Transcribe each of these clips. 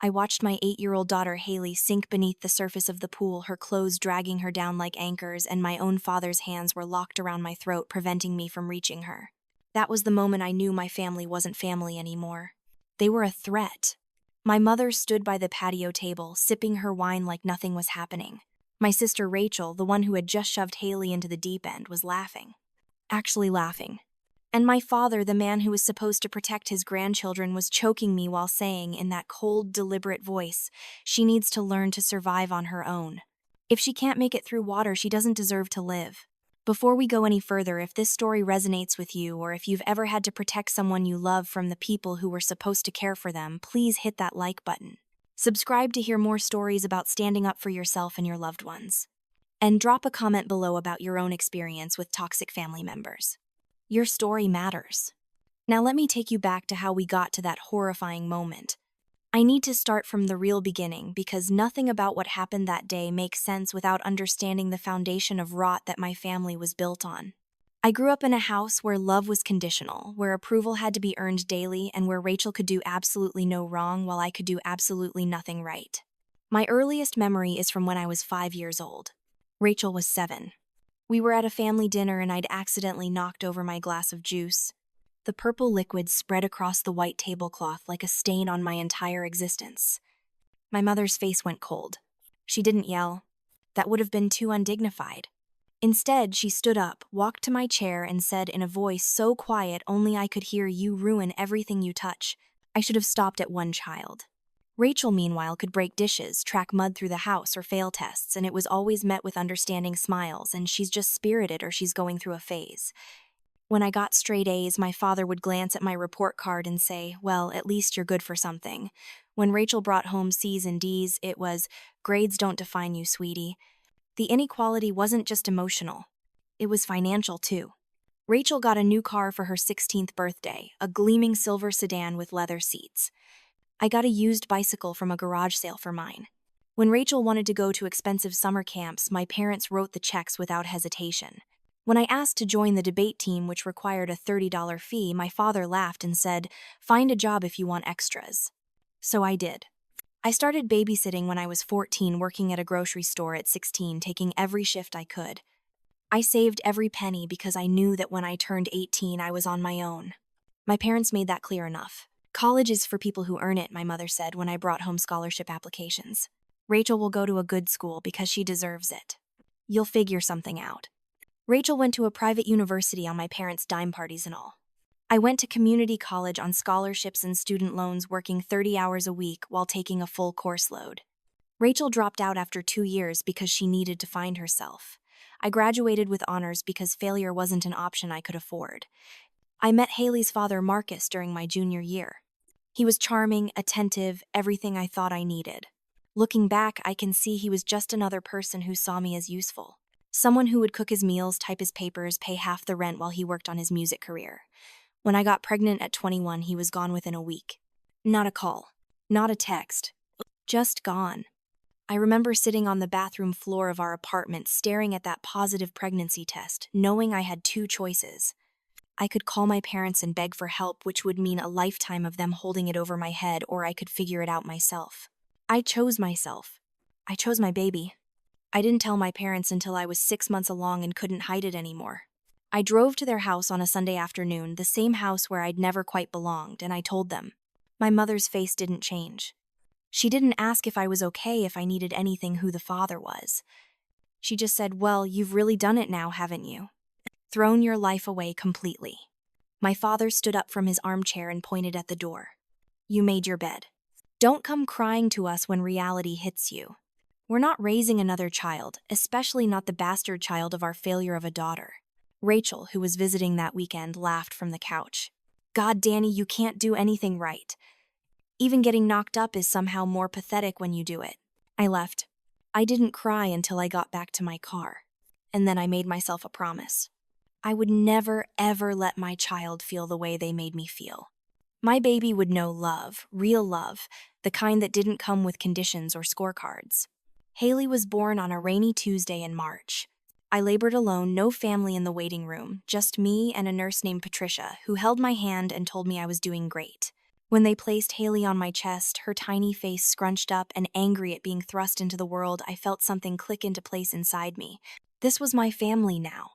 I watched my 8-year-old daughter Haley sink beneath the surface of the pool, her clothes dragging her down like anchors, and my own father's hands were locked around my throat, preventing me from reaching her. That was the moment I knew my family wasn't family anymore. They were a threat. My mother stood by the patio table, sipping her wine like nothing was happening. My sister Rachel, the one who had just shoved Haley into the deep end, was laughing. Actually laughing. And my father, the man who was supposed to protect his grandchildren, was choking me while saying, in that cold, deliberate voice, "She needs to learn to survive on her own. If she can't make it through water, she doesn't deserve to live." Before we go any further, if this story resonates with you, or if you've ever had to protect someone you love from the people who were supposed to care for them, please hit that like button. Subscribe to hear more stories about standing up for yourself and your loved ones. And drop a comment below about your own experience with toxic family members. Your story matters. Now let me take you back to how we got to that horrifying moment. I need to start from the real beginning because nothing about what happened that day makes sense without understanding the foundation of rot that my family was built on. I grew up in a house where love was conditional, where approval had to be earned daily, and where Rachel could do absolutely no wrong while I could do absolutely nothing right. My earliest memory is from when I was 5 years old. Rachel was 7. We were at a family dinner and I'd accidentally knocked over my glass of juice. The purple liquid spread across the white tablecloth like a stain on my entire existence. My mother's face went cold. She didn't yell. That would have been too undignified. Instead, she stood up, walked to my chair, and said in a voice so quiet only I could hear, "You ruin everything you touch." I should have stopped at one child. Rachel, meanwhile, could break dishes, track mud through the house, or fail tests, and it was always met with understanding smiles, and "She's just spirited," or "She's going through a phase." When I got straight A's, my father would glance at my report card and say, "Well, at least you're good for something." When Rachel brought home C's and D's, it was, "Grades don't define you, sweetie." The inequality wasn't just emotional. It was financial, too. Rachel got a new car for her 16th birthday, a gleaming silver sedan with leather seats. I got a used bicycle from a garage sale for mine. When Rachel wanted to go to expensive summer camps, my parents wrote the checks without hesitation. When I asked to join the debate team, which required a $30 fee, my father laughed and said, "Find a job if you want extras." So I did. I started babysitting when I was 14, working at a grocery store at 16, taking every shift I could. I saved every penny because I knew that when I turned 18, I was on my own. My parents made that clear enough. "College is for people who earn it," my mother said when I brought home scholarship applications. "Rachel will go to a good school because she deserves it. You'll figure something out." Rachel went to a private university on my parents' dime parties and all. I went to community college on scholarships and student loans, working 30 hours a week while taking a full course load. Rachel dropped out after 2 years because she needed to find herself. I graduated with honors because failure wasn't an option I could afford. I met Haley's father, Marcus, during my junior year. He was charming, attentive, everything I thought I needed. Looking back, I can see he was just another person who saw me as useful. Someone who would cook his meals, type his papers, pay half the rent while he worked on his music career. When I got pregnant at 21, he was gone within a week. Not a call, not a text, just gone. I remember sitting on the bathroom floor of our apartment staring at that positive pregnancy test, knowing I had 2 choices. I could call my parents and beg for help, which would mean a lifetime of them holding it over my head, or I could figure it out myself. I chose myself. I chose my baby. I didn't tell my parents until I was 6 months along and couldn't hide it anymore. I drove to their house on a Sunday afternoon, the same house where I'd never quite belonged, and I told them. My mother's face didn't change. She didn't ask if I was okay, if I needed anything, who the father was. She just said, "Well, you've really done it now, haven't you? Thrown your life away completely." My father stood up from his armchair and pointed at the door. "You made your bed. Don't come crying to us when reality hits you. We're not raising another child, especially not the bastard child of our failure of a daughter." Rachel, who was visiting that weekend, laughed from the couch. "God, Danny, you can't do anything right. Even getting knocked up is somehow more pathetic when you do it." I left. I didn't cry until I got back to my car. And then I made myself a promise. I would never, ever let my child feel the way they made me feel. My baby would know love, real love, the kind that didn't come with conditions or scorecards. Haley was born on a rainy Tuesday in March. I labored alone, no family in the waiting room, just me and a nurse named Patricia, who held my hand and told me I was doing great. When they placed Haley on my chest, her tiny face scrunched up and angry at being thrust into the world, I felt something click into place inside me. This was my family now.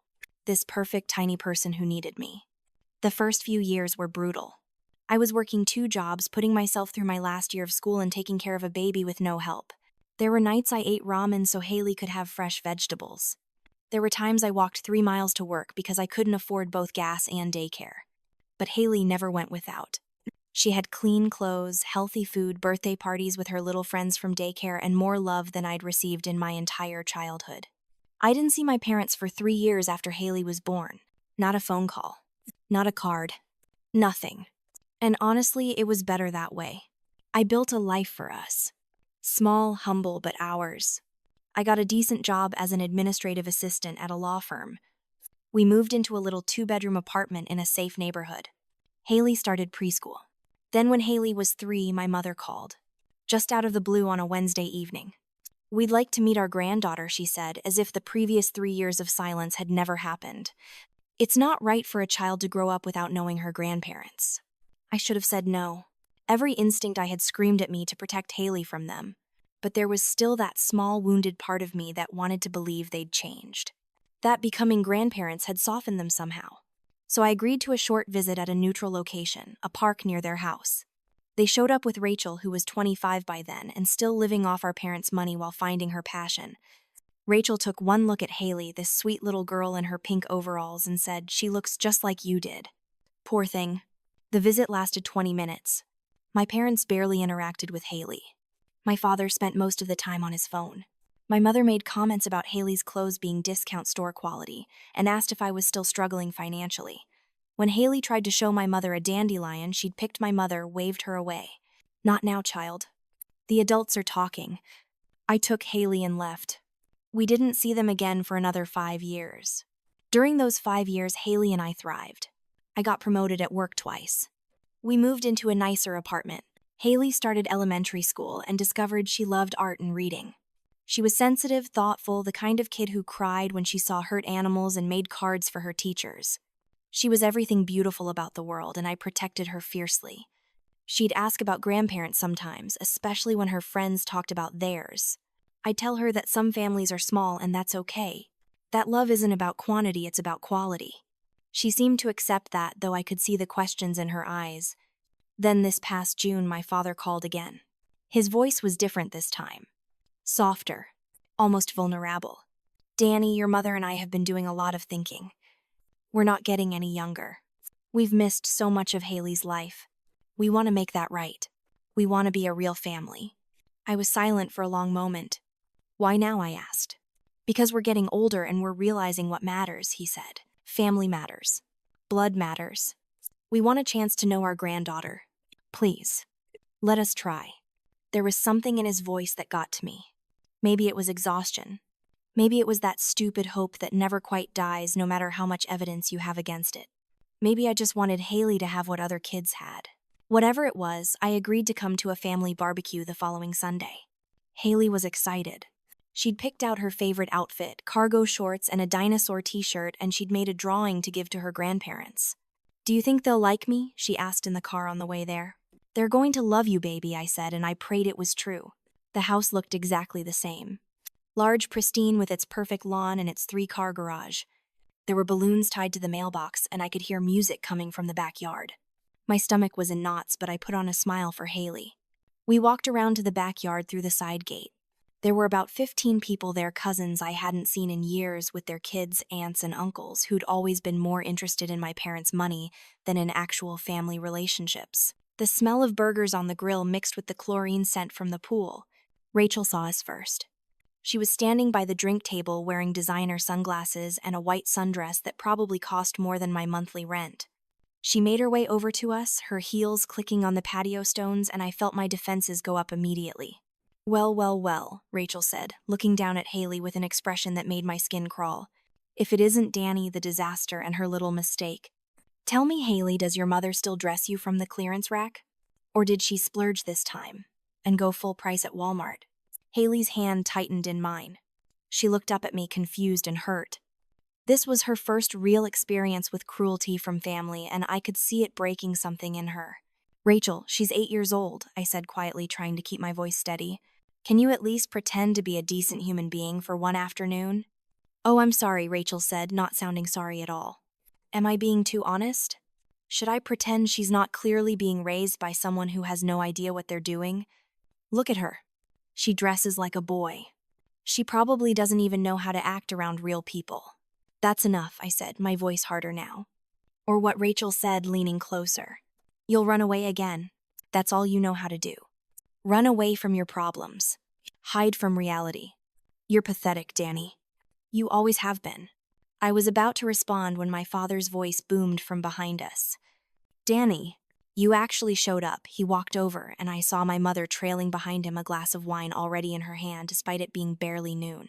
This perfect tiny person who needed me. The first few years were brutal. I was working 2 jobs, putting myself through my last year of school and taking care of a baby with no help. There were nights I ate ramen so Haley could have fresh vegetables. There were times I walked 3 miles to work because I couldn't afford both gas and daycare. But Haley never went without. She had clean clothes, healthy food, birthday parties with her little friends from daycare, and more love than I'd received in my entire childhood. I didn't see my parents for 3 years after Haley was born. Not a phone call. Not a card. Nothing. And honestly, it was better that way. I built a life for us. Small, humble, but ours. I got a decent job as an administrative assistant at a law firm. We moved into a little 2-bedroom apartment in a safe neighborhood. Haley started preschool. Then when Haley was 3, my mother called. Just out of the blue on a Wednesday evening. "We'd like to meet our granddaughter," she said, as if the previous 3 years of silence had never happened. It's not right for a child to grow up without knowing her grandparents. I should have said no. Every instinct I had screamed at me to protect Haley from them. But there was still that small, wounded part of me that wanted to believe they'd changed. That becoming grandparents had softened them somehow. So I agreed to a short visit at a neutral location, a park near their house. They showed up with Rachel, who was 25 by then and still living off our parents' money while finding her passion. Rachel took one look at Haley, this sweet little girl in her pink overalls, and said, "She looks just like you did." Poor thing. The visit lasted 20 minutes. My parents barely interacted with Haley. My father spent most of the time on his phone. My mother made comments about Haley's clothes being discount store quality and asked if I was still struggling financially. When Haley tried to show my mother a dandelion, she'd picked my mother, waved her away. "Not now, child. The adults are talking." I took Haley and left. We didn't see them again for another 5 years. During those 5 years, Haley and I thrived. I got promoted at work twice. We moved into a nicer apartment. Haley started elementary school and discovered she loved art and reading. She was sensitive, thoughtful, the kind of kid who cried when she saw hurt animals and made cards for her teachers. She was everything beautiful about the world, and I protected her fiercely. She'd ask about grandparents sometimes, especially when her friends talked about theirs. I'd tell her that some families are small and that's okay. That love isn't about quantity, it's about quality. She seemed to accept that, though I could see the questions in her eyes. Then this past June, my father called again. His voice was different this time. Softer. Almost vulnerable. "Danny, your mother and I have been doing a lot of thinking. We're not getting any younger. We've missed so much of Haley's life. We want to make that right. We want to be a real family." I was silent for a long moment. "Why now?" I asked. "Because we're getting older and we're realizing what matters," he said. "Family matters. Blood matters. We want a chance to know our granddaughter. Please, let us try." There was something in his voice that got to me. Maybe it was exhaustion. Maybe it was that stupid hope that never quite dies no matter how much evidence you have against it. Maybe I just wanted Haley to have what other kids had. Whatever it was, I agreed to come to a family barbecue the following Sunday. Haley was excited. She'd picked out her favorite outfit, cargo shorts and a dinosaur t-shirt, and she'd made a drawing to give to her grandparents. "Do you think they'll like me?" she asked in the car on the way there. "They're going to love you, baby," I said, and I prayed it was true. The house looked exactly the same. Large, pristine, with its perfect lawn and its 3-car garage. There were balloons tied to the mailbox, and I could hear music coming from the backyard. My stomach was in knots, but I put on a smile for Haley. We walked around to the backyard through the side gate. There were about 15 people there, cousins I hadn't seen in years, with their kids, aunts, and uncles who'd always been more interested in my parents' money than in actual family relationships. The smell of burgers on the grill mixed with the chlorine scent from the pool. Rachel saw us first. She was standing by the drink table wearing designer sunglasses and a white sundress that probably cost more than my monthly rent. She made her way over to us, her heels clicking on the patio stones, and I felt my defenses go up immediately. "Well, well, well," Rachel said, looking down at Haley with an expression that made my skin crawl. "If it isn't Danny, the disaster, and her little mistake. Tell me, Haley, does your mother still dress you from the clearance rack? Or did she splurge this time and go full price at Walmart?" Haley's hand tightened in mine. She looked up at me, confused and hurt. This was her first real experience with cruelty from family, and I could see it breaking something in her. Rachel, she's 8 years old, I said quietly, trying to keep my voice steady. Can you at least pretend to be a decent human being for one afternoon? Oh, I'm sorry, Rachel said, not sounding sorry at all. Am I being too honest? Should I pretend she's not clearly being raised by someone who has no idea what they're doing? Look at her. She dresses like a boy. She probably doesn't even know how to act around real people. That's enough, I said, my voice harder now. Or what Rachel said, leaning closer. You'll run away again. That's all you know how to do. Run away from your problems. Hide from reality. You're pathetic, Danny. You always have been. I was about to respond when my father's voice boomed from behind us. Danny, you actually showed up. He walked over, and I saw my mother trailing behind him, a glass of wine already in her hand, despite it being barely noon.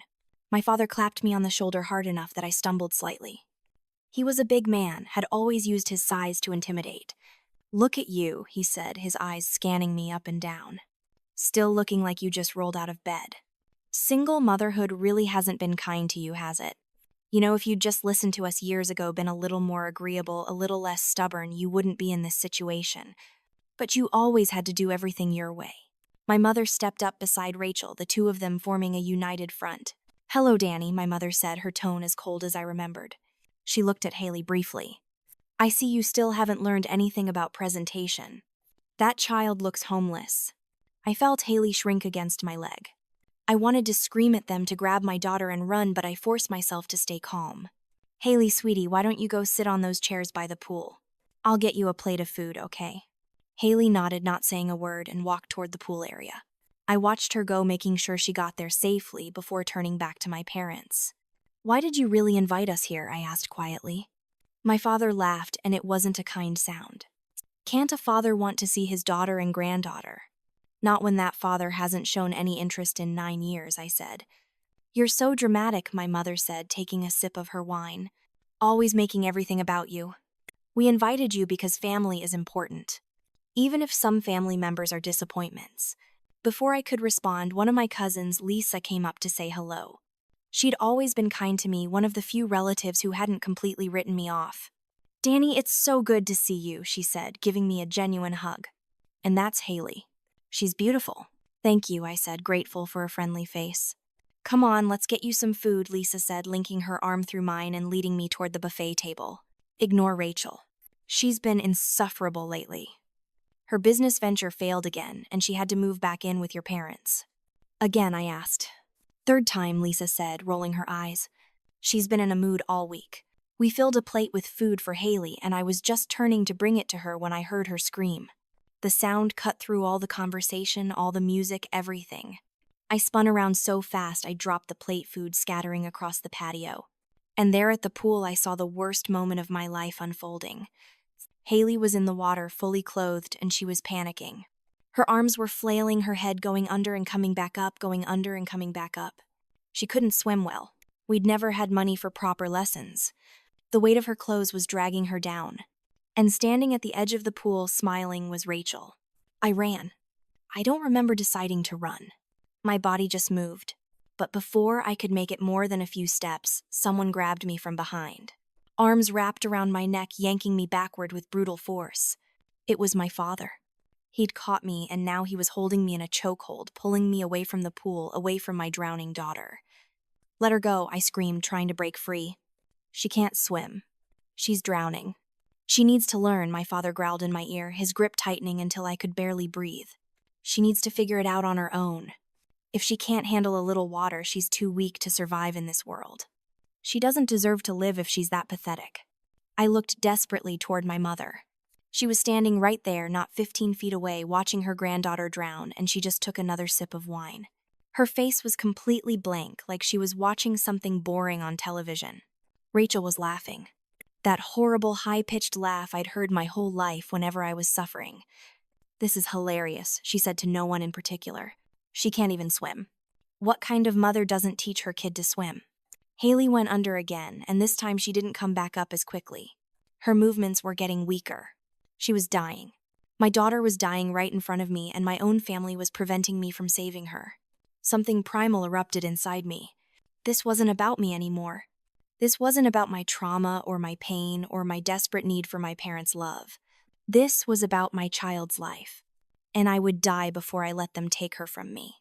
My father clapped me on the shoulder hard enough that I stumbled slightly. He was a big man, had always used his size to intimidate. Look at you, he said, his eyes scanning me up and down. Still looking like you just rolled out of bed. Single motherhood really hasn't been kind to you, has it? You know, if you'd just listened to us years ago, been a little more agreeable, a little less stubborn, you wouldn't be in this situation. But you always had to do everything your way. My mother stepped up beside Rachel, the two of them forming a united front. Hello, Danny, my mother said, her tone as cold as I remembered. She looked at Haley briefly. I see you still haven't learned anything about presentation. That child looks homeless. I felt Haley shrink against my leg. I wanted to scream at them to grab my daughter and run, but I forced myself to stay calm. Haley, sweetie, why don't you go sit on those chairs by the pool? I'll get you a plate of food, okay? Haley nodded, not saying a word, and walked toward the pool area. I watched her go, making sure she got there safely before turning back to my parents. Why did you really invite us here? I asked quietly. My father laughed, and it wasn't a kind sound. Can't a father want to see his daughter and granddaughter? Not when that father hasn't shown any interest in 9 years, I said. You're so dramatic, my mother said, taking a sip of her wine. Always making everything about you. We invited you because family is important, even if some family members are disappointments. Before I could respond, one of my cousins, Lisa, came up to say hello. She'd always been kind to me, one of the few relatives who hadn't completely written me off. Danny, it's so good to see you, she said, giving me a genuine hug. And that's Haley. She's beautiful. Thank you, I said, grateful for a friendly face. Come on, let's get you some food, Lisa said, linking her arm through mine and leading me toward the buffet table. Ignore Rachel. She's been insufferable lately. Her business venture failed again, and she had to move back in with your parents. Again, I asked. Third time, Lisa said, rolling her eyes. She's been in a mood all week. We filled a plate with food for Haley, and I was just turning to bring it to her when I heard her scream. The sound cut through all the conversation, all the music, everything. I spun around so fast I dropped the plate food, scattering across the patio. And there at the pool I saw the worst moment of my life unfolding. Haley was in the water, fully clothed, and she was panicking. Her arms were flailing, her head going under and coming back up, going under and coming back up. She couldn't swim well. We'd never had money for proper lessons. The weight of her clothes was dragging her down. And standing at the edge of the pool, smiling, was Rachel. I ran. I don't remember deciding to run. My body just moved. But before I could make it more than a few steps, someone grabbed me from behind. Arms wrapped around my neck, yanking me backward with brutal force. It was my father. He'd caught me, and now he was holding me in a chokehold, pulling me away from the pool, away from my drowning daughter. Let her go, I screamed, trying to break free. She can't swim. She's drowning. She needs to learn, my father growled in my ear, his grip tightening until I could barely breathe. She needs to figure it out on her own. If she can't handle a little water, she's too weak to survive in this world. She doesn't deserve to live if she's that pathetic. I looked desperately toward my mother. She was standing right there, not 15 feet away, watching her granddaughter drown, and she just took another sip of wine. Her face was completely blank, like she was watching something boring on television. Rachel was laughing. That horrible, high-pitched laugh I'd heard my whole life whenever I was suffering. This is hilarious, she said to no one in particular. She can't even swim. What kind of mother doesn't teach her kid to swim? Haley went under again, and this time she didn't come back up as quickly. Her movements were getting weaker. She was dying. My daughter was dying right in front of me, and my own family was preventing me from saving her. Something primal erupted inside me. This wasn't about me anymore. This wasn't about my trauma or my pain or my desperate need for my parents' love. This was about my child's life, and I would die before I let them take her from me.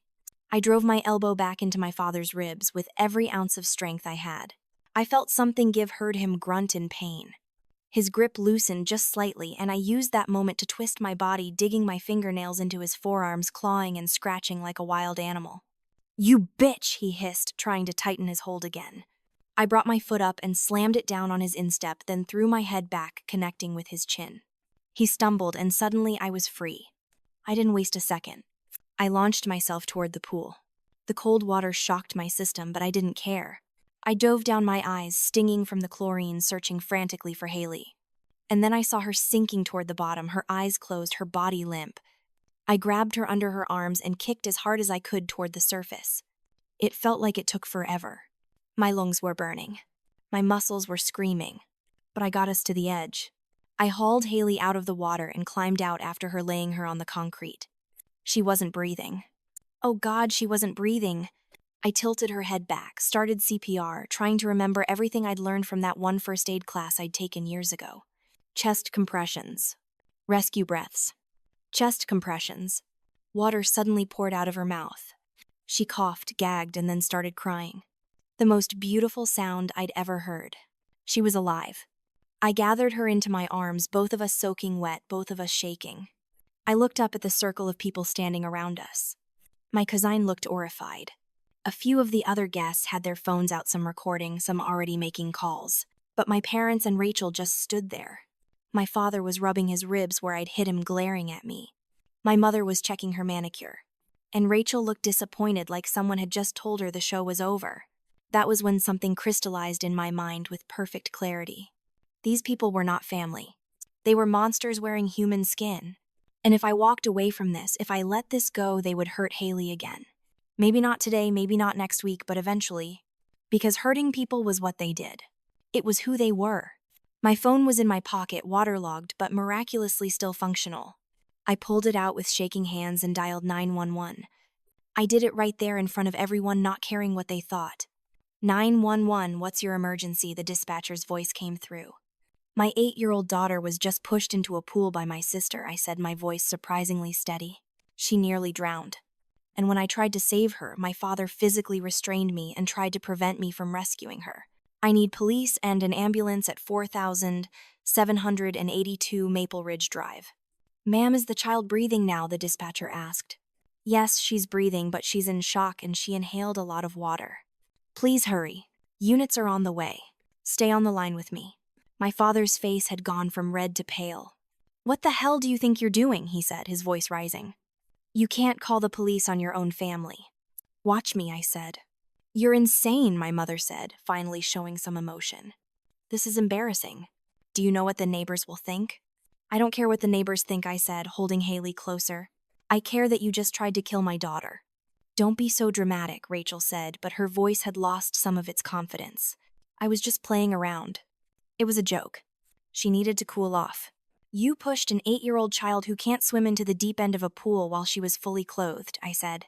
I drove my elbow back into my father's ribs with every ounce of strength I had. I felt something heard him grunt in pain. His grip loosened just slightly, and I used that moment to twist my body, digging my fingernails into his forearms, clawing and scratching like a wild animal. "You bitch," he hissed, trying to tighten his hold again. I brought my foot up and slammed it down on his instep, then threw my head back, connecting with his chin. He stumbled, and suddenly I was free. I didn't waste a second. I launched myself toward the pool. The cold water shocked my system, but I didn't care. I dove down, my eyes stinging from the chlorine, searching frantically for Haley. And then I saw her sinking toward the bottom, her eyes closed, her body limp. I grabbed her under her arms and kicked as hard as I could toward the surface. It felt like it took forever. My lungs were burning. My muscles were screaming. But I got us to the edge. I hauled Haley out of the water and climbed out after her, laying her on the concrete. She wasn't breathing. Oh God, she wasn't breathing. I tilted her head back, started CPR, trying to remember everything I'd learned from that one first aid class I'd taken years ago. Chest compressions. Rescue breaths. Chest compressions. Water suddenly poured out of her mouth. She coughed, gagged, and then started crying. The most beautiful sound I'd ever heard. She was alive. I gathered her into my arms, both of us soaking wet, both of us shaking. I looked up at the circle of people standing around us. My cousin looked horrified. A few of the other guests had their phones out, some recording, some already making calls. But my parents and Rachel just stood there. My father was rubbing his ribs where I'd hit him, glaring at me. My mother was checking her manicure. And Rachel looked disappointed, like someone had just told her the show was over. That was when something crystallized in my mind with perfect clarity. These people were not family. They were monsters wearing human skin. And if I walked away from this, if I let this go, they would hurt Haley again. Maybe not today, maybe not next week, but eventually. Because hurting people was what they did. It was who they were. My phone was in my pocket, waterlogged, but miraculously still functional. I pulled it out with shaking hands and dialed 911. I did it right there in front of everyone, not caring what they thought. 911, what's your emergency? The dispatcher's voice came through. My 8-year-old daughter was just pushed into a pool by my sister, I said, my voice surprisingly steady. She nearly drowned. And when I tried to save her, my father physically restrained me and tried to prevent me from rescuing her. I need police and an ambulance at 4782 Maple Ridge Drive. Ma'am, is the child breathing now? The dispatcher asked. Yes, she's breathing, but she's in shock and she inhaled a lot of water. Please hurry. Units are on the way. Stay on the line with me. My father's face had gone from red to pale. What the hell do you think you're doing? He said, his voice rising. You can't call the police on your own family. Watch me, I said. You're insane, my mother said, finally showing some emotion. This is embarrassing. Do you know what the neighbors will think? I don't care what the neighbors think, I said, holding Haley closer. I care that you just tried to kill my daughter. Don't be so dramatic, Rachel said, but her voice had lost some of its confidence. I was just playing around. It was a joke. She needed to cool off. You pushed an 8-year-old child who can't swim into the deep end of a pool while she was fully clothed, I said.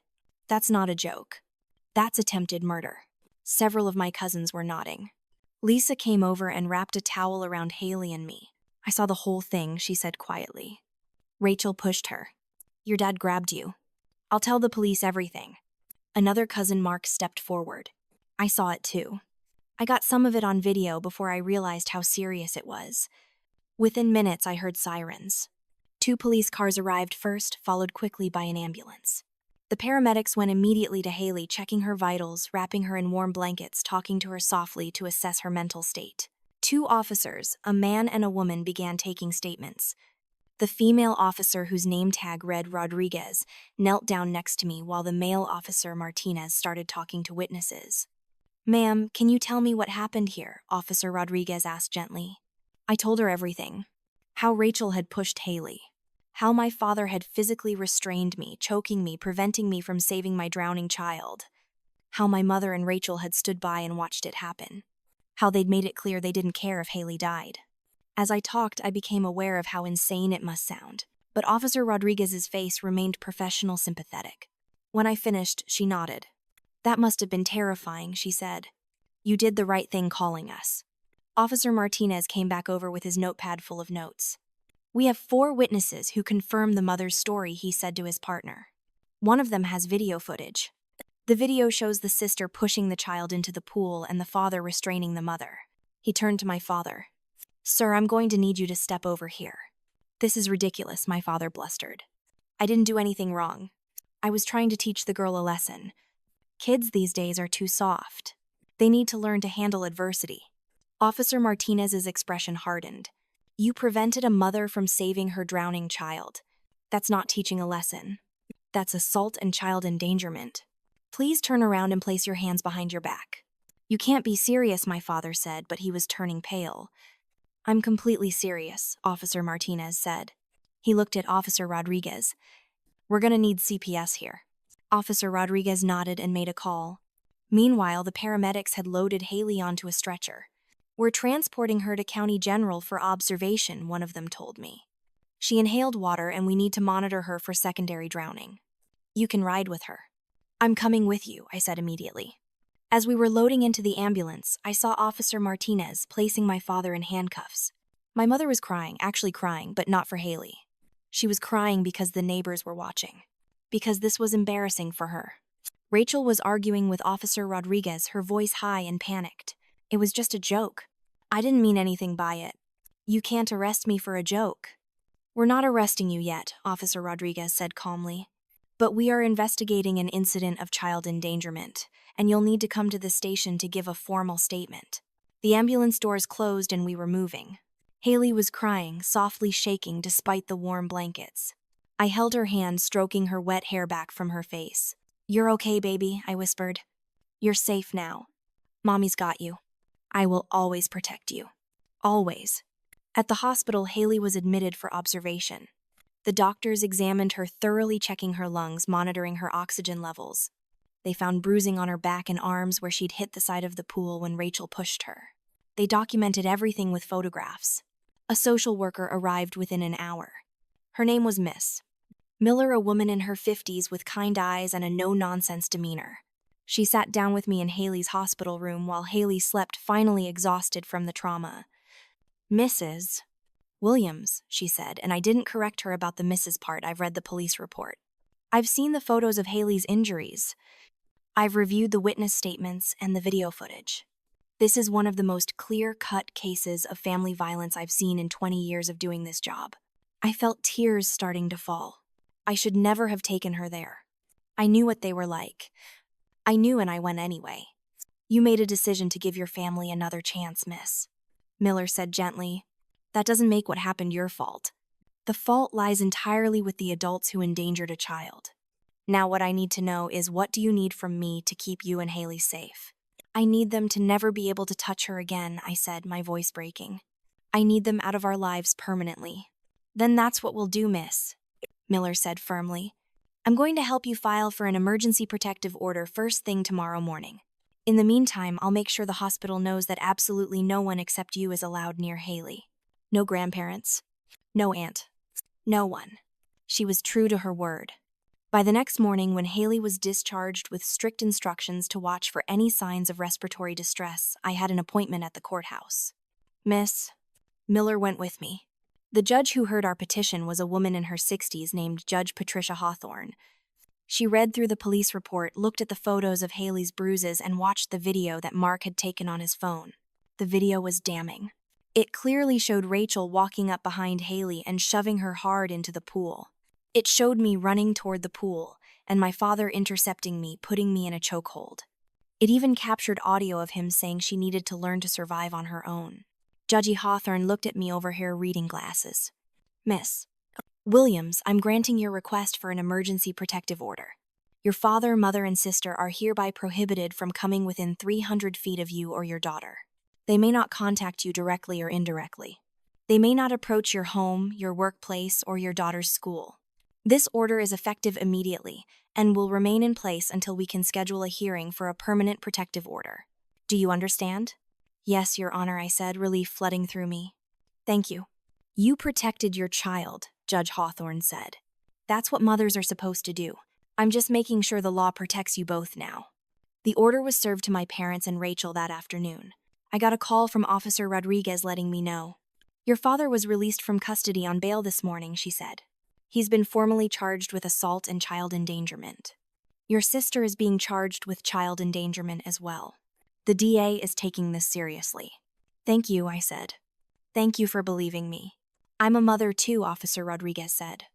That's not a joke. That's attempted murder. Several of my cousins were nodding. Lisa came over and wrapped a towel around Haley and me. I saw the whole thing, she said quietly. Rachel pushed her. Your dad grabbed you. I'll tell the police everything. Another cousin, Mark, stepped forward. I saw it too. I got some of it on video before I realized how serious it was. Within minutes, I heard sirens. 2 police cars arrived first, followed quickly by an ambulance. The paramedics went immediately to Haley, checking her vitals, wrapping her in warm blankets, talking to her softly to assess her mental state. 2 officers, a man and a woman, began taking statements. The female officer, whose name tag read Rodriguez, knelt down next to me while the male officer, Martinez, started talking to witnesses. Ma'am, can you tell me what happened here? Officer Rodriguez asked gently. I told her everything. How Rachel had pushed Haley. How my father had physically restrained me, choking me, preventing me from saving my drowning child. How my mother and Rachel had stood by and watched it happen. How they'd made it clear they didn't care if Haley died. As I talked, I became aware of how insane it must sound, but Officer Rodriguez's face remained professional, sympathetic. When I finished, she nodded. That must have been terrifying, she said. You did the right thing calling us. Officer Martinez came back over with his notepad full of notes. We have 4 witnesses who confirm the mother's story, he said to his partner. One of them has video footage. The video shows the sister pushing the child into the pool and the father restraining the mother. He turned to my father. Sir, I'm going to need you to step over here. This is ridiculous, my father blustered. I didn't do anything wrong. I was trying to teach the girl a lesson. Kids these days are too soft. They need to learn to handle adversity. Officer Martinez's expression hardened. You prevented a mother from saving her drowning child. That's not teaching a lesson. That's assault and child endangerment. Please turn around and place your hands behind your back. You can't be serious, my father said, but he was turning pale. I'm completely serious, Officer Martinez said. He looked at Officer Rodriguez. We're gonna need CPS here. Officer Rodriguez nodded and made a call. Meanwhile, the paramedics had loaded Haley onto a stretcher. We're transporting her to County General for observation, one of them told me. She inhaled water and we need to monitor her for secondary drowning. You can ride with her. I'm coming with you, I said immediately. As we were loading into the ambulance, I saw Officer Martinez placing my father in handcuffs. My mother was crying, actually crying, but not for Haley. She was crying because the neighbors were watching. Because this was embarrassing for her. Rachel was arguing with Officer Rodriguez, her voice high and panicked. It was just a joke. I didn't mean anything by it. You can't arrest me for a joke. We're not arresting you yet, Officer Rodriguez said calmly. But we are investigating an incident of child endangerment, and you'll need to come to the station to give a formal statement. The ambulance doors closed and we were moving. Haley was crying, softly shaking despite the warm blankets. I held her hand, stroking her wet hair back from her face. You're okay, baby, I whispered. You're safe now. Mommy's got you. I will always protect you. Always. At the hospital, Haley was admitted for observation. The doctors examined her, thoroughly checking her lungs, monitoring her oxygen levels. They found bruising on her back and arms where she'd hit the side of the pool when Rachel pushed her. They documented everything with photographs. A social worker arrived within an hour. Her name was Miss Miller, a woman in her 50s with kind eyes and a no-nonsense demeanor. She sat down with me in Haley's hospital room while Haley slept, finally exhausted from the trauma. Mrs. Williams, she said, and I didn't correct her about the Mrs. part. I've read the police report. I've seen the photos of Haley's injuries. I've reviewed the witness statements and the video footage. This is one of the most clear-cut cases of family violence I've seen in 20 years of doing this job. I felt tears starting to fall. I should never have taken her there. I knew what they were like. I knew, and I went anyway. You made a decision to give your family another chance, Miss Miller said gently. That doesn't make what happened your fault. The fault lies entirely with the adults who endangered a child. Now what I need to know is, what do you need from me to keep you and Haley safe? I need them to never be able to touch her again, I said, my voice breaking. I need them out of our lives permanently. Then that's what we'll do, Miss Miller said firmly. I'm going to help you file for an emergency protective order first thing tomorrow morning. In the meantime, I'll make sure the hospital knows that absolutely no one except you is allowed near Haley. No grandparents. No aunt. No one. She was true to her word. By the next morning, when Haley was discharged with strict instructions to watch for any signs of respiratory distress, I had an appointment at the courthouse. Miss Miller went with me. The judge who heard our petition was a woman in her 60s named Judge Patricia Hawthorne. She read through the police report, looked at the photos of Haley's bruises, and watched the video that Mark had taken on his phone. The video was damning. It clearly showed Rachel walking up behind Haley and shoving her hard into the pool. It showed me running toward the pool, and my father intercepting me, putting me in a chokehold. It even captured audio of him saying she needed to learn to survive on her own. Judge Hawthorne looked at me over her reading glasses. Miss Williams, I'm granting your request for an emergency protective order. Your father, mother, and sister are hereby prohibited from coming within 300 feet of you or your daughter. They may not contact you directly or indirectly. They may not approach your home, your workplace, or your daughter's school. This order is effective immediately and will remain in place until we can schedule a hearing for a permanent protective order. Do you understand? Yes, Your Honor, I said, relief flooding through me. Thank you. You protected your child, Judge Hawthorne said. That's what mothers are supposed to do. I'm just making sure the law protects you both now. The order was served to my parents and Rachel that afternoon. I got a call from Officer Rodriguez letting me know. Your father was released from custody on bail this morning, she said. He's been formally charged with assault and child endangerment. Your sister is being charged with child endangerment as well. The DA is taking this seriously. Thank you, I said. Thank you for believing me. I'm a mother too, Officer Rodriguez said.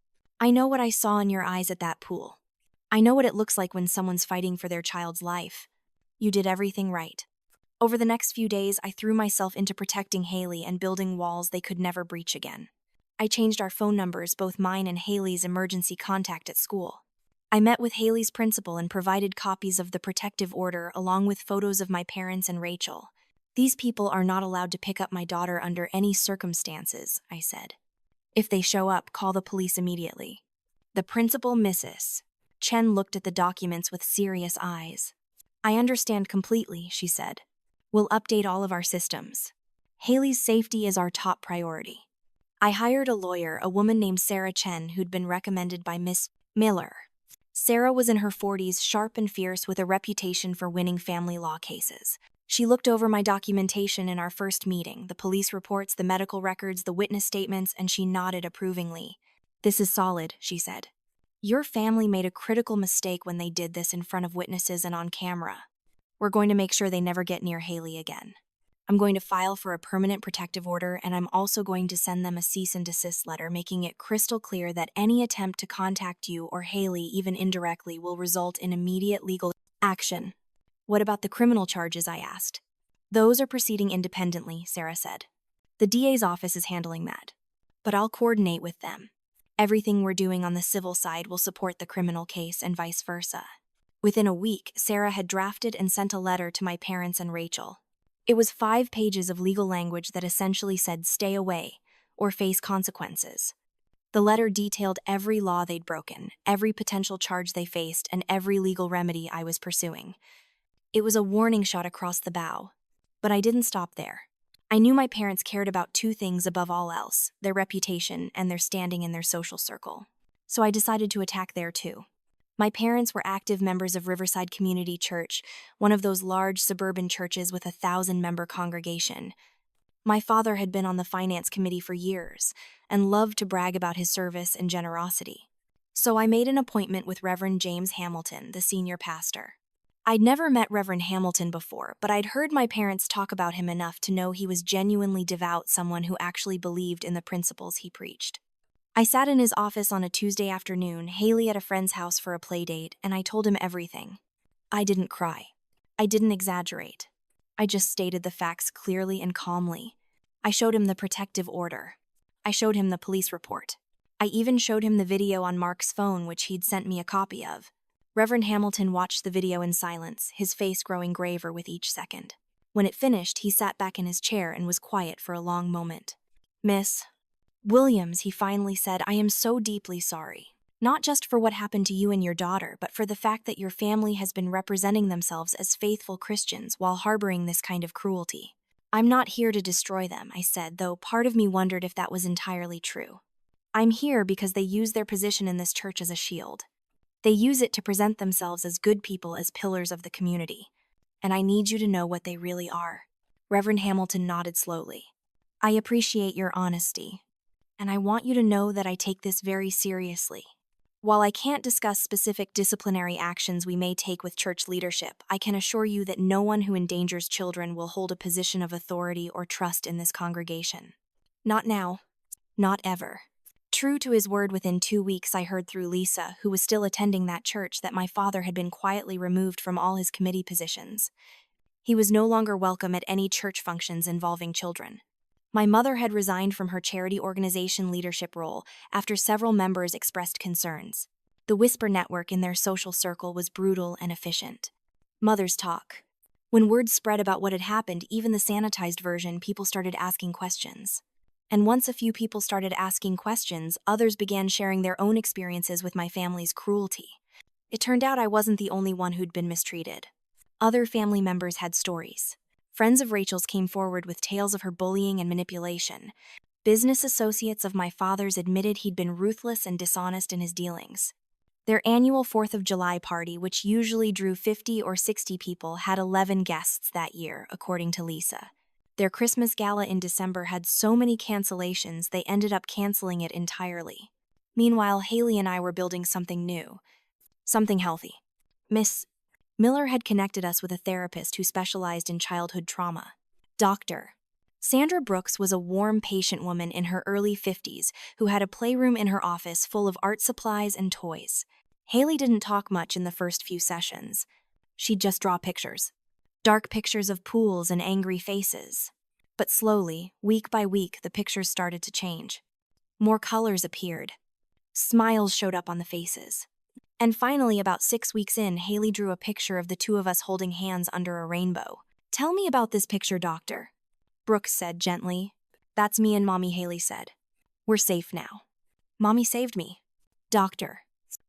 I know what I saw in your eyes at that pool. I know what it looks like when someone's fighting for their child's life. You did everything right. Over the next few days, I threw myself into protecting Haley and building walls they could never breach again. I changed our phone numbers, both mine and Haley's emergency contact at school. I met with Haley's principal and provided copies of the protective order along with photos of my parents and Rachel. These people are not allowed to pick up my daughter under any circumstances, I said. If they show up, call the police immediately. The principal, Mrs. Chen, looked at the documents with serious eyes. I understand completely, she said. We'll update all of our systems. Haley's safety is our top priority. I hired a lawyer, a woman named Sarah Chen, who'd been recommended by Miss Miller. Sarah was in her 40s, sharp and fierce, with a reputation for winning family law cases. She looked over my documentation in our first meeting, the police reports, the medical records, the witness statements, and she nodded approvingly. This is solid, she said. Your family made a critical mistake when they did this in front of witnesses and on camera. We're going to make sure they never get near Haley again. I'm going to file for a permanent protective order, and I'm also going to send them a cease and desist letter making it crystal clear that any attempt to contact you or Haley, even indirectly, will result in immediate legal action. What about the criminal charges, I asked. Those are proceeding independently, Sarah said. The DA's office is handling that. But I'll coordinate with them. Everything we're doing on the civil side will support the criminal case and vice versa. Within a week, Sarah had drafted and sent a letter to my parents and Rachel. It was 5 pages of legal language that essentially said stay away or face consequences. The letter detailed every law they'd broken, every potential charge they faced, and every legal remedy I was pursuing. It was a warning shot across the bow. But I didn't stop there. I knew my parents cared about 2 things above all else, their reputation and their standing in their social circle. So I decided to attack there too. My parents were active members of Riverside Community Church, one of those large suburban churches with a 1,000-member congregation. My father had been on the finance committee for years and loved to brag about his service and generosity. So I made an appointment with Reverend James Hamilton, the senior pastor. I'd never met Reverend Hamilton before, but I'd heard my parents talk about him enough to know he was genuinely devout, someone who actually believed in the principles he preached. I sat in his office on a Tuesday afternoon, Haley at a friend's house for a play date, and I told him everything. I didn't cry. I didn't exaggerate. I just stated the facts clearly and calmly. I showed him the protective order. I showed him the police report. I even showed him the video on Mark's phone, which he'd sent me a copy of. Reverend Hamilton watched the video in silence, his face growing graver with each second. When it finished, he sat back in his chair and was quiet for a long moment. Miss Williams, he finally said, I am so deeply sorry. Not just for what happened to you and your daughter, but for the fact that your family has been representing themselves as faithful Christians while harboring this kind of cruelty. I'm not here to destroy them, I said, though part of me wondered if that was entirely true. I'm here because they use their position in this church as a shield. They use it to present themselves as good people, as pillars of the community. And I need you to know what they really are. Reverend Hamilton nodded slowly. I appreciate your honesty. And I want you to know that I take this very seriously. While I can't discuss specific disciplinary actions we may take with church leadership, I can assure you that no one who endangers children will hold a position of authority or trust in this congregation. Not now. Not ever. True to his word, within 2 weeks I heard through Lisa, who was still attending that church, that my father had been quietly removed from all his committee positions. He was no longer welcome at any church functions involving children. My mother had resigned from her charity organization leadership role after several members expressed concerns. The whisper network in their social circle was brutal and efficient. Mothers talk. When word spread about what had happened, even the sanitized version, people started asking questions. And once a few people started asking questions, others began sharing their own experiences with my family's cruelty. It turned out I wasn't the only one who'd been mistreated. Other family members had stories. Friends of Rachel's came forward with tales of her bullying and manipulation. Business associates of my father's admitted he'd been ruthless and dishonest in his dealings. Their annual 4th of July party, which usually drew 50 or 60 people, had 11 guests that year, according to Lisa. Their Christmas gala in December had so many cancellations they ended up canceling it entirely. Meanwhile, Haley and I were building something new, something healthy. Miss Miller had connected us with a therapist who specialized in childhood trauma. Dr. Sandra Brooks was a warm, patient woman in her early 50s who had a playroom in her office full of art supplies and toys. Haley didn't talk much in the first few sessions. She'd just draw pictures. Dark pictures of pools and angry faces. But slowly, week by week, the pictures started to change. More colors appeared. Smiles showed up on the faces. And finally, about 6 weeks in, Haley drew a picture of the two of us holding hands under a rainbow. "Tell me about this picture, doctor," Brooks said gently. "That's me and Mommy," Haley said. "We're safe now. Mommy saved me." "Doctor."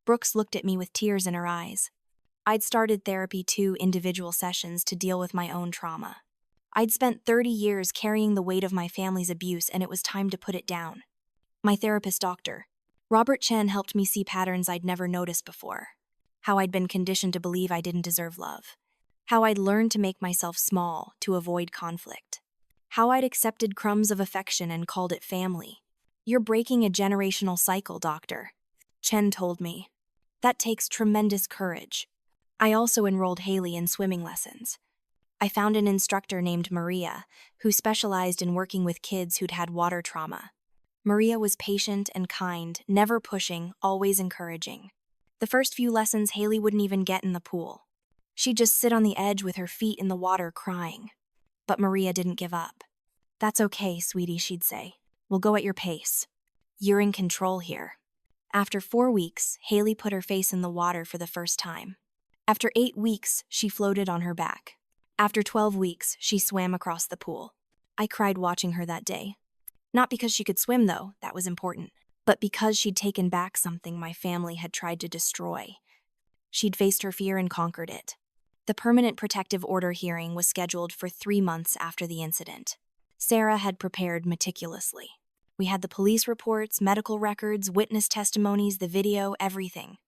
Brooks looked at me with tears in her eyes. I'd started therapy 2 individual sessions to deal with my own trauma. I'd spent 30 years carrying the weight of my family's abuse, and it was time to put it down. My therapist, Dr. Robert Chen, helped me see patterns I'd never noticed before. How I'd been conditioned to believe I didn't deserve love. How I'd learned to make myself small to avoid conflict. How I'd accepted crumbs of affection and called it family. "You're breaking a generational cycle, doctor," Chen told me. "That takes tremendous courage." I also enrolled Haley in swimming lessons. I found an instructor named Maria, who specialized in working with kids who'd had water trauma. Maria was patient and kind, never pushing, always encouraging. The first few lessons, Haley wouldn't even get in the pool. She'd just sit on the edge with her feet in the water crying. But Maria didn't give up. "That's okay, sweetie," she'd say. "We'll go at your pace. You're in control here." After 4 weeks, Haley put her face in the water for the first time. After 8 weeks, she floated on her back. After 12 weeks, she swam across the pool. I cried watching her that day. Not because she could swim, though, that was important, but because she'd taken back something my family had tried to destroy. She'd faced her fear and conquered it. The permanent protective order hearing was scheduled for 3 months after the incident. Sarah had prepared meticulously. We had the police reports, medical records, witness testimonies, the video, everything.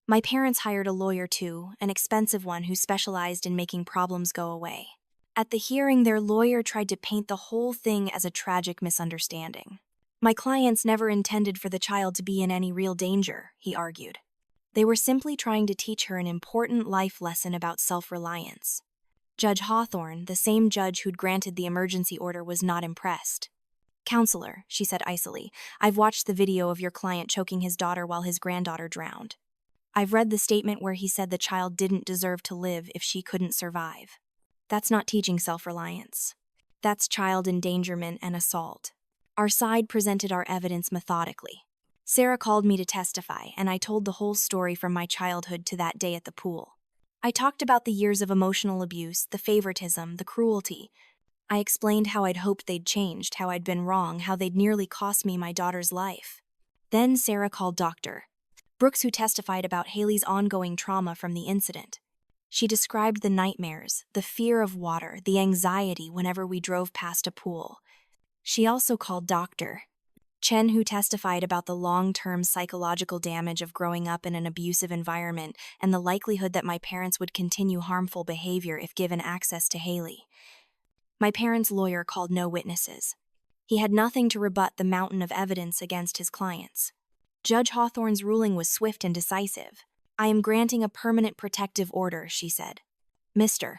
My parents hired a lawyer too, an expensive one who specialized in making problems go away. At the hearing, their lawyer tried to paint the whole thing as a tragic misunderstanding. "My clients never intended for the child to be in any real danger," he argued. "They were simply trying to teach her an important life lesson about self-reliance." Judge Hawthorne, the same judge who'd granted the emergency order, was not impressed. "Counselor," she said icily, "I've watched the video of your client choking his daughter while his granddaughter drowned. I've read the statement where he said the child didn't deserve to live if she couldn't survive. That's not teaching self-reliance. That's child endangerment and assault." Our side presented our evidence methodically. Sarah called me to testify, and I told the whole story from my childhood to that day at the pool. I talked about the years of emotional abuse, the favoritism, the cruelty. I explained how I'd hoped they'd changed, how I'd been wrong, how they'd nearly cost me my daughter's life. Then Sarah called Dr. Brooks, who testified about Haley's ongoing trauma from the incident. She described the nightmares, the fear of water, the anxiety whenever we drove past a pool. She also called Dr. Chen, who testified about the long-term psychological damage of growing up in an abusive environment and the likelihood that my parents would continue harmful behavior if given access to Haley. My parents' lawyer called no witnesses. He had nothing to rebut the mountain of evidence against his clients. Judge Hawthorne's ruling was swift and decisive. "I am granting a permanent protective order," she said. "Mr.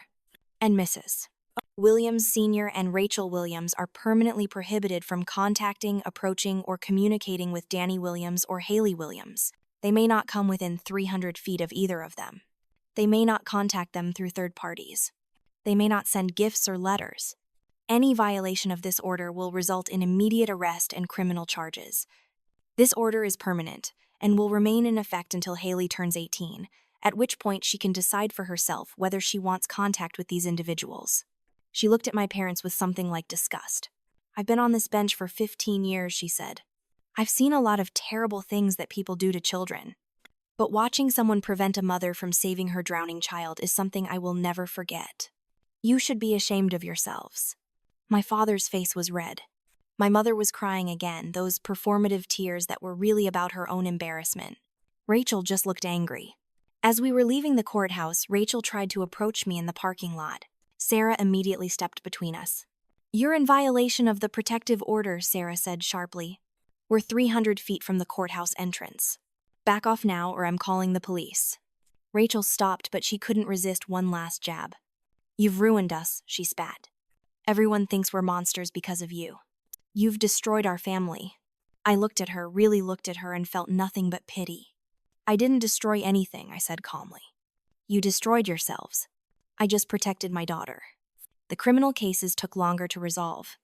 and Mrs. Williams Sr. and Rachel Williams are permanently prohibited from contacting, approaching, or communicating with Danny Williams or Haley Williams. They may not come within 300 feet of either of them. They may not contact them through third parties. They may not send gifts or letters. Any violation of this order will result in immediate arrest and criminal charges. This order is permanent and will remain in effect until Haley turns 18, at which point she can decide for herself whether she wants contact with these individuals." She looked at my parents with something like disgust. "I've been on this bench for 15 years, she said. "I've seen a lot of terrible things that people do to children. But watching someone prevent a mother from saving her drowning child is something I will never forget. You should be ashamed of yourselves." My father's face was red. My mother was crying again, those performative tears that were really about her own embarrassment. Rachel just looked angry. As we were leaving the courthouse, Rachel tried to approach me in the parking lot. Sarah immediately stepped between us. You're in violation of the protective order, Sarah said sharply. We're 300 feet from the courthouse entrance. Back off now or I'm calling the police. Rachel stopped, but she couldn't resist one last jab. You've ruined us, she spat. Everyone thinks we're monsters because of you. You've destroyed our family. I looked at her, really looked at her, and felt nothing but pity. I didn't destroy anything, I said calmly. You destroyed yourselves. I just protected my daughter. The criminal cases took longer to resolve.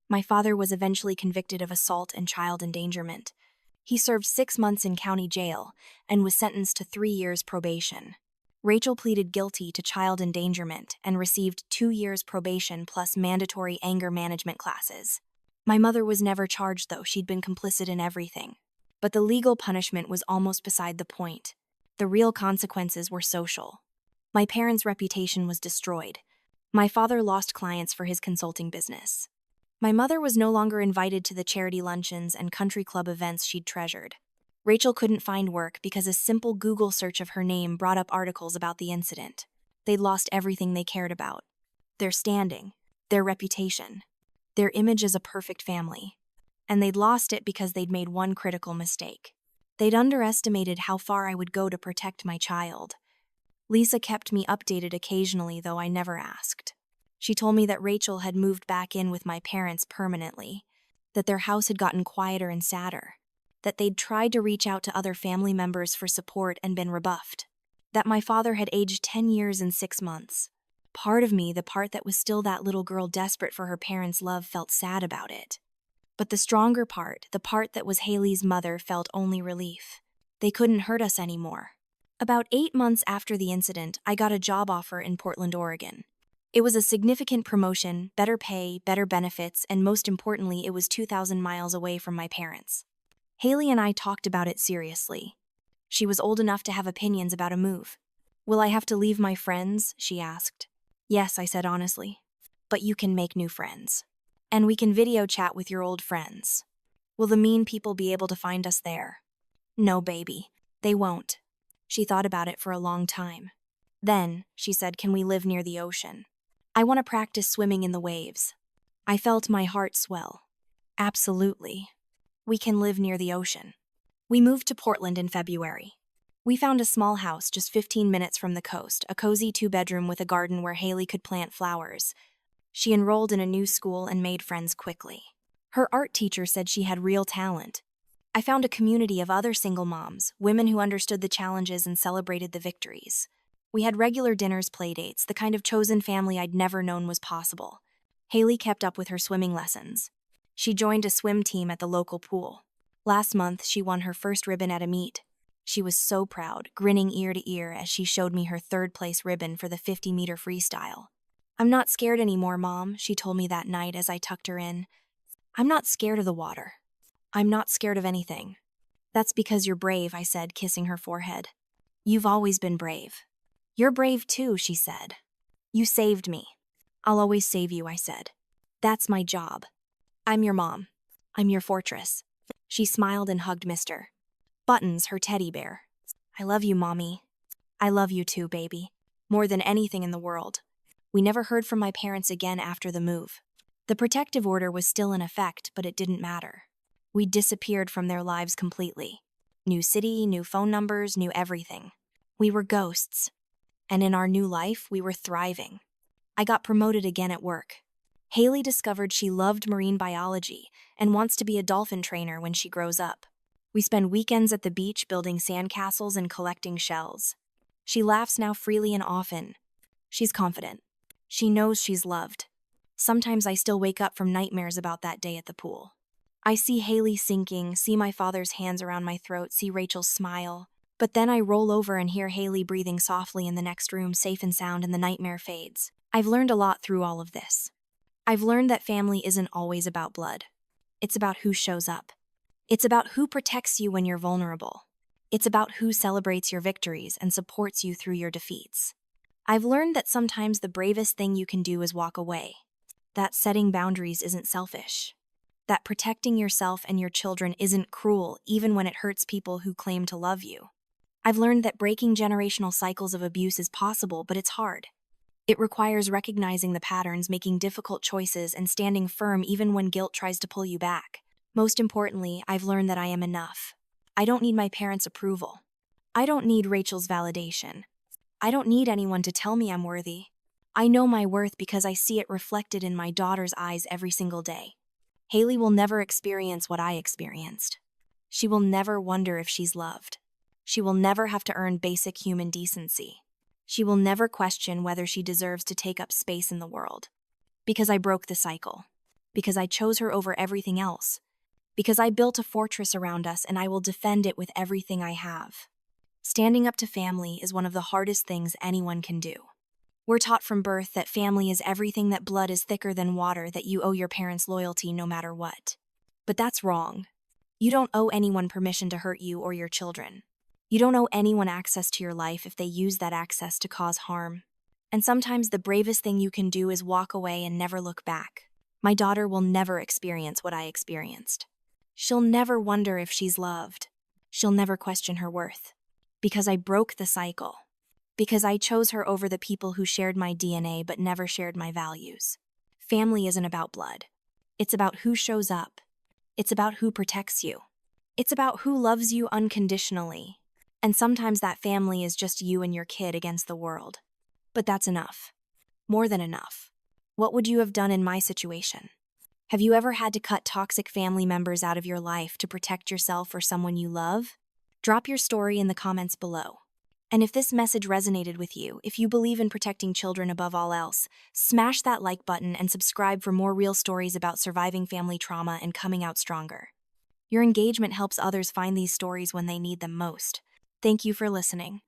My father was eventually convicted of assault and child endangerment. He served 6 months in county jail and was sentenced to 3 years probation. Rachel pleaded guilty to child endangerment and received 2 years probation plus mandatory anger management classes. My mother was never charged, though. She'd been complicit in everything. But the legal punishment was almost beside the point. The real consequences were social. My parents' reputation was destroyed. My father lost clients for his consulting business. My mother was no longer invited to the charity luncheons and country club events she'd treasured. Rachel couldn't find work because a simple Google search of her name brought up articles about the incident. They'd lost everything they cared about. Their standing, their reputation, their image as a perfect family. And they'd lost it because they'd made one critical mistake. They'd underestimated how far I would go to protect my child. Lisa kept me updated occasionally, though I never asked. She told me that Rachel had moved back in with my parents permanently, that their house had gotten quieter and sadder, that they'd tried to reach out to other family members for support and been rebuffed, that my father had aged 10 years and 6 months. Part of me, the part that was still that little girl desperate for her parents' love, felt sad about it. But the stronger part, the part that was Haley's mother, felt only relief. They couldn't hurt us anymore. About 8 months after the incident, I got a job offer in Portland, Oregon. It was a significant promotion, better pay, better benefits, and most importantly, it was 2,000 miles away from my parents. Haley and I talked about it seriously. She was old enough to have opinions about a move. Will I have to leave my friends? She asked. Yes, I said honestly. But you can make new friends. And we can video chat with your old friends. Will the mean people be able to find us there? No, baby. They won't. She thought about it for a long time. Then, she said, can we live near the ocean? I want to practice swimming in the waves. I felt my heart swell. Absolutely. We can live near the ocean. We moved to Portland in February. We found a small house just 15 minutes from the coast, a cozy 2-bedroom with a garden where Haley could plant flowers. She enrolled in a new school and made friends quickly. Her art teacher said she had real talent. I found a community of other single moms, women who understood the challenges and celebrated the victories. We had regular dinners, playdates, the kind of chosen family I'd never known was possible. Haley kept up with her swimming lessons. She joined a swim team at the local pool. Last month, she won her first ribbon at a meet. She was so proud, grinning ear to ear as she showed me her 3rd-place ribbon for the 50-meter freestyle. I'm not scared anymore, Mom, she told me that night as I tucked her in. I'm not scared of the water. I'm not scared of anything. That's because you're brave, I said, kissing her forehead. You've always been brave. You're brave too, she said. You saved me. I'll always save you, I said. That's my job. I'm your mom. I'm your fortress. She smiled and hugged Mr. Buttons, her teddy bear. I love you, Mommy. I love you too, baby. More than anything in the world. We never heard from my parents again after the move. The protective order was still in effect, but it didn't matter. We disappeared from their lives completely. New city, new phone numbers, new everything. We were ghosts. And in our new life, we were thriving. I got promoted again at work. Haley discovered she loved marine biology and wants to be a dolphin trainer when she grows up. We spend weekends at the beach building sandcastles and collecting shells. She laughs now freely and often. She's confident. She knows she's loved. Sometimes I still wake up from nightmares about that day at the pool. I see Haley sinking, see my father's hands around my throat, see Rachel's smile. But then I roll over and hear Haley breathing softly in the next room, safe and sound, and the nightmare fades. I've learned a lot through all of this. I've learned that family isn't always about blood. It's about who shows up. It's about who protects you when you're vulnerable. It's about who celebrates your victories and supports you through your defeats. I've learned that sometimes the bravest thing you can do is walk away. That setting boundaries isn't selfish. That protecting yourself and your children isn't cruel, even when it hurts people who claim to love you. I've learned that breaking generational cycles of abuse is possible, but it's hard. It requires recognizing the patterns, making difficult choices, and standing firm even when guilt tries to pull you back. Most importantly, I've learned that I am enough. I don't need my parents' approval. I don't need Rachel's validation. I don't need anyone to tell me I'm worthy. I know my worth because I see it reflected in my daughter's eyes every single day. Haley will never experience what I experienced. She will never wonder if she's loved. She will never have to earn basic human decency. She will never question whether she deserves to take up space in the world. Because I broke the cycle. Because I chose her over everything else. Because I built a fortress around us and I will defend it with everything I have. Standing up to family is one of the hardest things anyone can do. We're taught from birth that family is everything, that blood is thicker than water, that you owe your parents loyalty no matter what. But that's wrong. You don't owe anyone permission to hurt you or your children. You don't owe anyone access to your life if they use that access to cause harm. And sometimes the bravest thing you can do is walk away and never look back. My daughter will never experience what I experienced. She'll never wonder if she's loved. She'll never question her worth. Because I broke the cycle. Because I chose her over the people who shared my DNA but never shared my values. Family isn't about blood. It's about who shows up. It's about who protects you. It's about who loves you unconditionally. And sometimes that family is just you and your kid against the world. But that's enough. More than enough. What would you have done in my situation? Have you ever had to cut toxic family members out of your life to protect yourself or someone you love? Drop your story in the comments below. And if this message resonated with you, if you believe in protecting children above all else, smash that like button and subscribe for more real stories about surviving family trauma and coming out stronger. Your engagement helps others find these stories when they need them most. Thank you for listening.